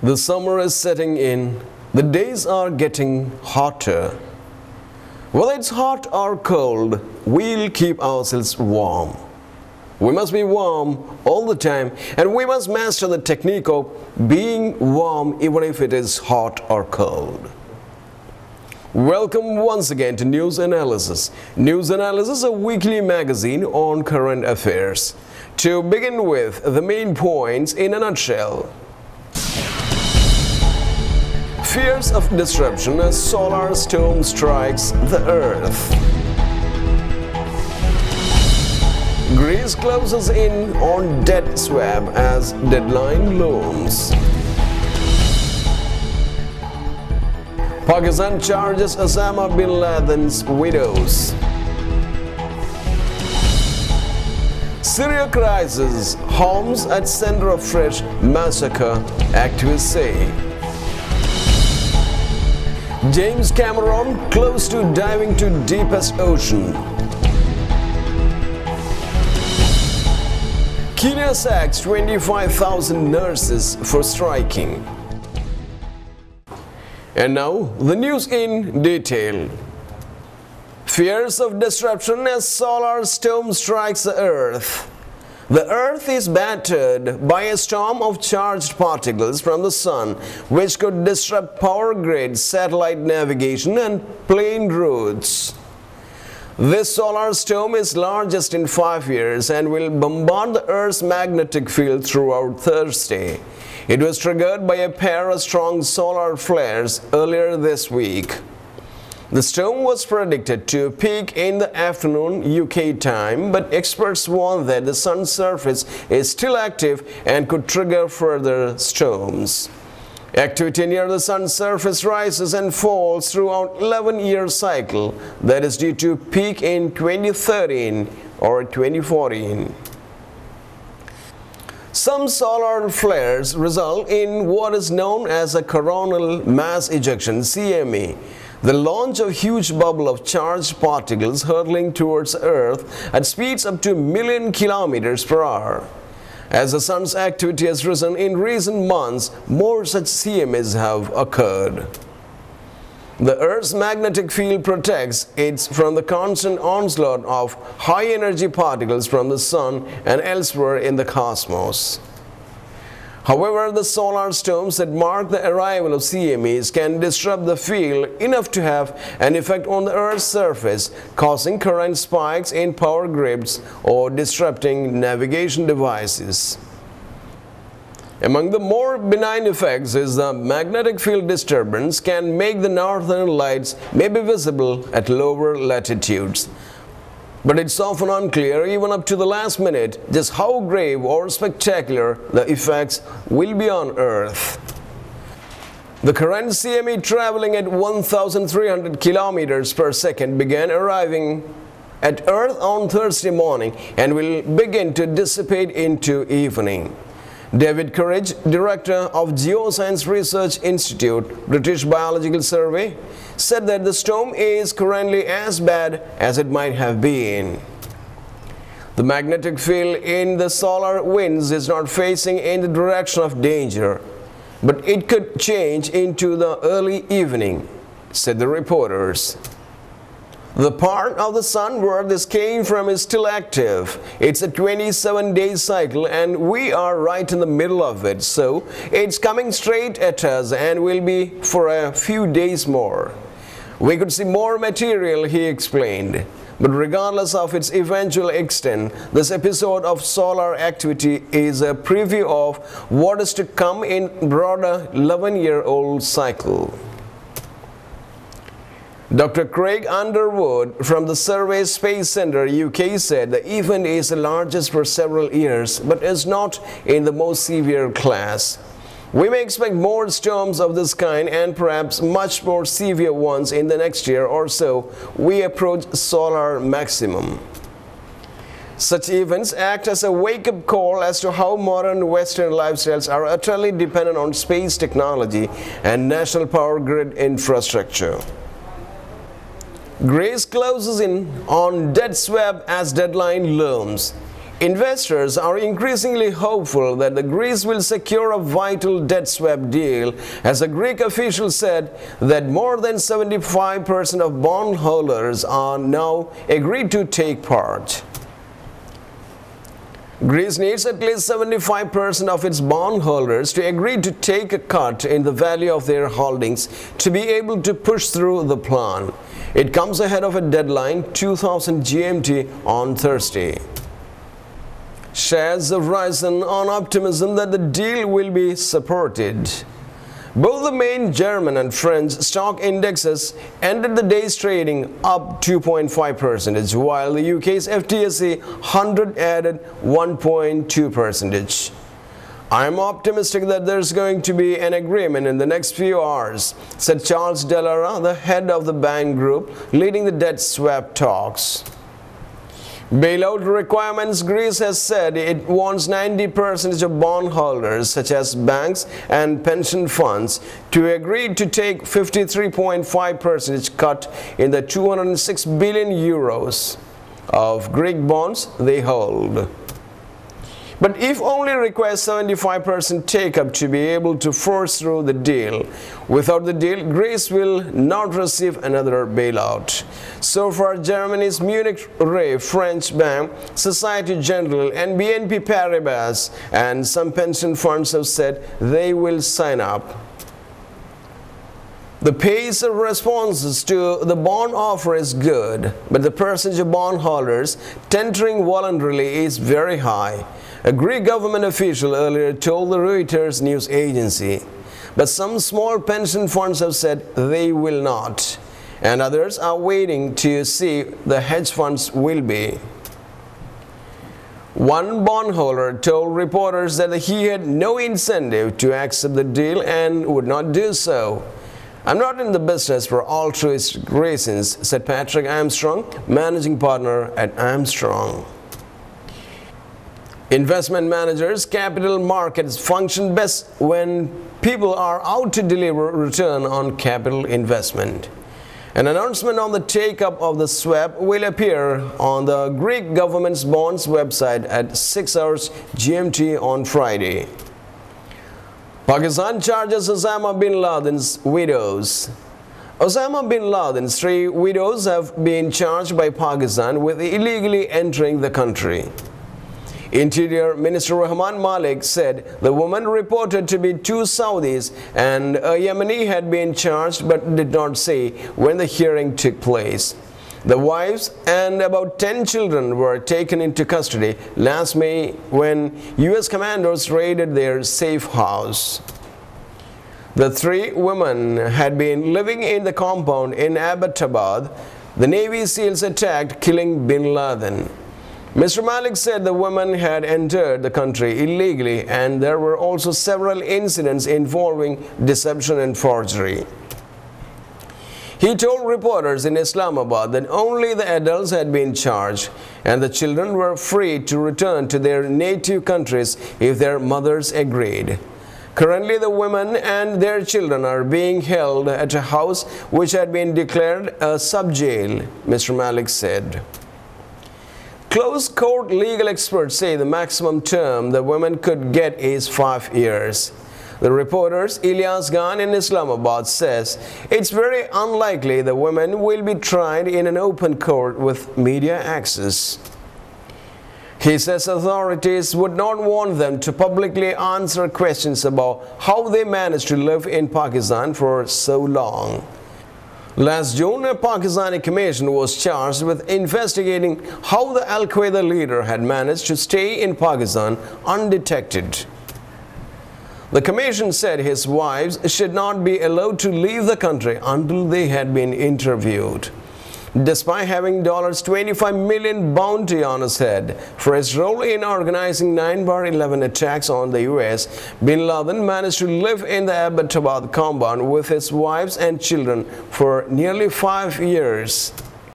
The summer is setting in. The days are getting hotter. Whether it's hot or cold, we'll keep ourselves warm. We must be warm all the time, and we must master the technique of being warm even if it is hot or cold. Welcome once again to News Analysis. News Analysis, a weekly magazine on current affairs. To begin with, the main points in a nutshell. Fears of disruption as solar storm strikes the Earth. Greece closes in on debt swap as deadline looms. Pakistan charges Osama Bin Laden's widows. Syria crisis, Homs at center of fresh massacre, activists say. James Cameron close to diving to deepest ocean. Kenya sacks 25,000 nurses for striking. And now, the news in detail. Fears of disruption as solar storm strikes the Earth. The Earth is battered by a storm of charged particles from the Sun, which could disrupt power grids, satellite navigation, and plane routes. This solar storm is largest in 5 years and will bombard the Earth's magnetic field throughout Thursday. It was triggered by a pair of strong solar flares earlier this week. The storm was predicted to peak in the afternoon UK time, but experts warn that the sun's surface is still active and could trigger further storms. Activity near the sun's surface rises and falls throughout 11-year cycle that is due to peak in 2013 or 2014. Some solar flares result in what is known as a coronal mass ejection (CME), the launch of a huge bubble of charged particles hurtling towards Earth at speeds up to 1 million kilometers per hour. As the sun's activity has risen in recent months, more such CMEs have occurred. The Earth's magnetic field protects it from the constant onslaught of high-energy particles from the Sun and elsewhere in the cosmos. However, the solar storms that mark the arrival of CMEs can disrupt the field enough to have an effect on the Earth's surface, causing current spikes in power grids or disrupting navigation devices. Among the more benign effects is the magnetic field disturbance can make the northern lights may be visible at lower latitudes. But it's often unclear, even up to the last minute, just how grave or spectacular the effects will be on Earth. The current CME traveling at 1,300 kilometers per second began arriving at Earth on Thursday morning and will begin to dissipate into evening. David Courage, Director of Geoscience Research Institute, British Biological Survey, said that the storm is currently as bad as it might have been. The magnetic field in the solar winds is not facing in the direction of danger, but it could change into the early evening, said the reporters. The part of the sun where this came from is still active. It's a 27-day cycle and we are right in the middle of it, so it's coming straight at us and will be for a few days more. We could see more material, he explained. But regardless of its eventual extent, this episode of solar activity is a preview of what is to come in broader 11-year-old cycle. Dr. Craig Underwood from the Survey Space Center UK said the event is the largest for several years but is not in the most severe class. We may expect more storms of this kind and perhaps much more severe ones in the next year or so. We approach solar maximum. Such events act as a wake-up call as to how modern Western lifestyles are utterly dependent on space technology and national power grid infrastructure. Greece closes in on debt swap as deadline looms. Investors are increasingly hopeful that the Greece will secure a vital debt swap deal, as a Greek official said that more than 75% of bondholders are now agreed to take part. Greece needs at least 75% of its bondholders to agree to take a cut in the value of their holdings to be able to push through the plan. It comes ahead of a deadline, 2000 GMT on Thursday. Shares have risen on optimism that the deal will be supported. Both the main German and French stock indexes ended the day's trading up 2.5%, while the UK's FTSE 100 added 1.2%. I am optimistic that there's going to be an agreement in the next few hours, said Charles Delara, the head of the bank group leading the debt swap talks. Bailout requirements: Greece has said it wants 90% of bondholders, such as banks and pension funds, to agree to take 53.5% cut in the 206 billion euros of Greek bonds they hold. But if only requires 75% take-up to be able to force through the deal. Without the deal, Greece will not receive another bailout. So far, Germany's Munich Re, French Bank, Societe Generale and BNP Paribas and some pension funds have said they will sign up. The pace of responses to the bond offer is good, but the percentage of bondholders tendering voluntarily is very high. A Greek government official earlier told the Reuters news agency. But some small pension funds have said they will not, and others are waiting to see the hedge funds will be. One bondholder told reporters that he had no incentive to accept the deal and would not do so. "I'm not in the business for altruistic reasons," said Patrick Armstrong, managing partner at Armstrong. Investment managers, capital markets function best when people are out to deliver return on capital investment. An announcement on the take-up of the swap will appear on the Greek government's bonds website at 6 hours GMT on Friday. Pakistan charges Osama Bin Laden's widows. Osama Bin Laden's 3 widows have been charged by Pakistan with illegally entering the country. Interior Minister Rahman Malik said the woman reported to be 2 Saudis and a Yemeni had been charged, but did not say when the hearing took place. The wives and about 10 children were taken into custody last May when US commandos raided their safe house. The 3 women had been living in the compound in Abbottabad. The Navy SEALs attacked, killing Bin Laden. Mr. Malik said the women had entered the country illegally and there were also several incidents involving deception and forgery. He told reporters in Islamabad that only the adults had been charged and the children were free to return to their native countries if their mothers agreed. Currently, the women and their children are being held at a house which had been declared a sub-jail, Mr. Malik said. Close court legal experts say the maximum term the women could get is 5 years. The reporter's Ilyas Khan in Islamabad says it's very unlikely the women will be tried in an open court with media access. He says authorities would not want them to publicly answer questions about how they managed to live in Pakistan for so long. Last June, a Pakistani commission was charged with investigating how the Al-Qaeda leader had managed to stay in Pakistan undetected. The commission said his wives should not be allowed to leave the country until they had been interviewed. Despite having $25 million bounty on his head for his role in organizing 9/11 attacks on the US, Bin Laden managed to live in the Abbottabad compound with his wives and children for nearly 5 years.